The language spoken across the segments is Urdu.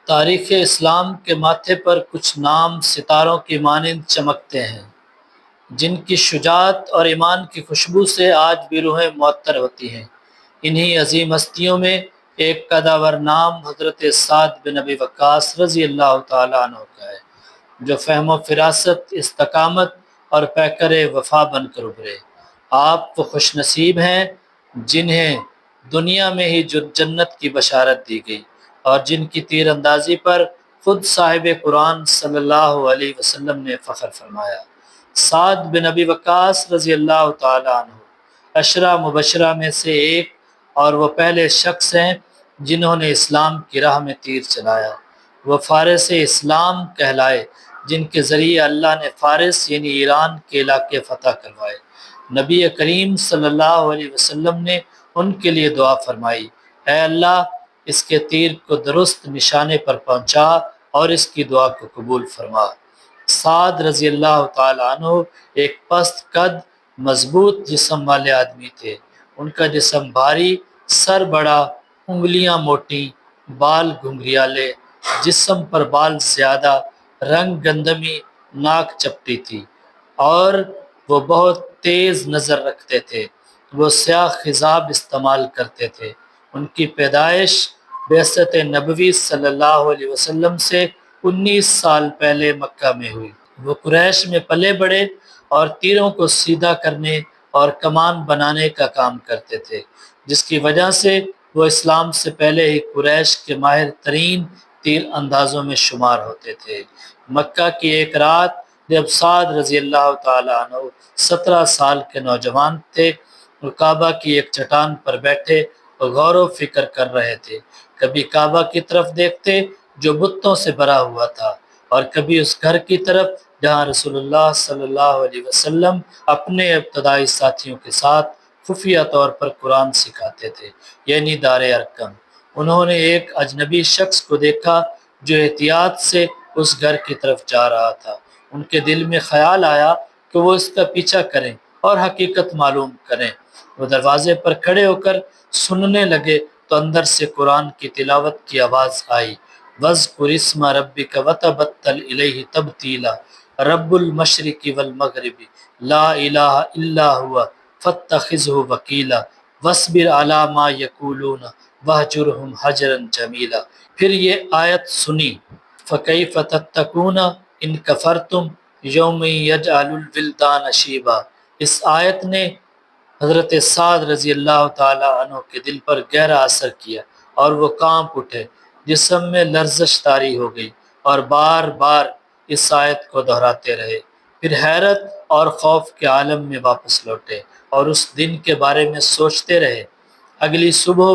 تاریخ اسلام کے ماتھے پر کچھ نام ستاروں کی مانند چمکتے ہیں، جن کی شجاعت اور ایمان کی خوشبو سے آج بھی روحیں معطر ہوتی ہیں۔ انہی عظیم ہستیوں میں ایک قداور نام حضرت سعد بن ابی وقاص رضی اللہ تعالیٰ عنہ کا ہے، جو فہم و فراست، استقامت اور پیکر وفا بن کر ابھرے۔ آپ وہ خوش نصیب ہیں جنہیں دنیا میں ہی جنت کی بشارت دی گئی، اور جن کی تیر اندازی پر خود صاحب قرآن صلی اللہ علیہ وسلم نے فخر فرمایا۔ سعد بن ابی وقاص رضی اللہ تعالیٰ عنہ عشرہ مبشرہ میں سے ایک، اور وہ پہلے شخص ہیں جنہوں نے اسلام کی راہ میں تیر چلایا۔ وہ فارس اسلام کہلائے، جن کے ذریعے اللہ نے فارس یعنی ایران کے علاقے فتح کروائے۔ نبی کریم صلی اللہ علیہ وسلم نے ان کے لیے دعا فرمائی، اے اللہ اس کے تیر کو درست نشانے پر پہنچا اور اس کی دعا کو قبول فرما۔ سعد رضی اللہ تعالیٰ عنہ ایک پست قد، مضبوط جسم والے آدمی تھے۔ ان کا جسم بھاری، سر بڑا، انگلیاں موٹی، بال گھنگریالے، جسم پر بال زیادہ، رنگ گندمی، ناک چپٹی تھی، اور وہ بہت تیز نظر رکھتے تھے۔ وہ سیاہ خضاب استعمال کرتے تھے۔ ان کی پیدائش بعثت نبوی صلی اللہ علیہ وسلم سے 19 سال پہلے مکہ میں ہوئی۔ وہ قریش میں پلے بڑے اور تیروں کو سیدھا کرنے اور کمان بنانے کا کام کرتے تھے، جس کی وجہ سے وہ اسلام سے پہلے ہی قریش کے ماہر ترین تیر اندازوں میں شمار ہوتے تھے۔ مکہ کی ایک رات جب سعد رضی اللہ تعالیٰ عنہ 17 سال کے نوجوان تھے، وہ کعبہ کی ایک چٹان پر بیٹھے اور غور و فکر کر رہے تھے۔ کبھی کعبہ کی طرف دیکھتے جو بتوں سے بھرا ہوا تھا، اور کبھی اس گھر کی طرف جہاں رسول اللہ صلی اللہ علیہ وسلم اپنے ابتدائی ساتھیوں کے ساتھ خفیہ طور پر قرآن سکھاتے تھے، یعنی دار ارقم۔ انہوں نے ایک اجنبی شخص کو دیکھا جو احتیاط سے اس گھر کی طرف جا رہا تھا۔ ان کے دل میں خیال آیا کہ وہ اس کا پیچھا کریں اور حقیقت معلوم کریں۔ وہ دروازے پر کھڑے ہو کر سننے لگے تو اندر سے قرآن کی تلاوت کی آواز آئی، وَاذْكُرِ اسْمَ رَبِّكَ وَتَبَتَّلْ إِلَيْهِ تَبْتِيلًا رَبُّ الْمَشْرِقِ وَالْمَغْرِبِ لَا إِلَٰهَ إِلَّا هُوَ فَاتَّخِذْهُ وَكِيلًا وَاصْبِرْ عَلَىٰ مَا يَقُولُونَ وَاهْجُرْهُمْ هَجْرًا جَمِيلًا۔ پھر یہ آیت سنی، فَكَيْفَ تَتَّقُونَ إِن كَفَرْتُمْ يَوْمًا يَجْعَلُ الْوِلْدَانَ شِيبًا۔ اس آیت نے حضرت سعد رضی اللہ تعالیٰ عنہ کے دل پر گہرا اثر کیا، اور وہ کانپ اٹھے، جسم میں لرزش طاری ہو گئی، اور بار بار اس آیت کو دہراتے رہے۔ پھر حیرت اور خوف کے عالم میں واپس لوٹے اور اس دن کے بارے میں سوچتے رہے۔ اگلی صبح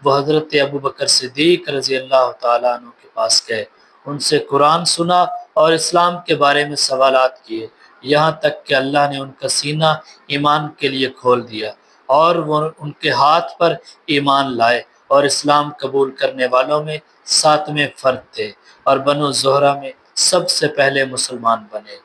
وہ حضرت ابوبکر صدیق رضی اللہ تعالیٰ عنہ کے پاس گئے، ان سے قرآن سنا اور اسلام کے بارے میں سوالات کیے، یہاں تک کہ اللہ نے ان کا سینہ ایمان کے لیے کھول دیا، اور وہ ان کے ہاتھ پر ایمان لائے اور اسلام قبول کرنے والوں میں 7ویں فرد تھے، اور بنو زہرہ میں سب سے پہلے مسلمان بنے۔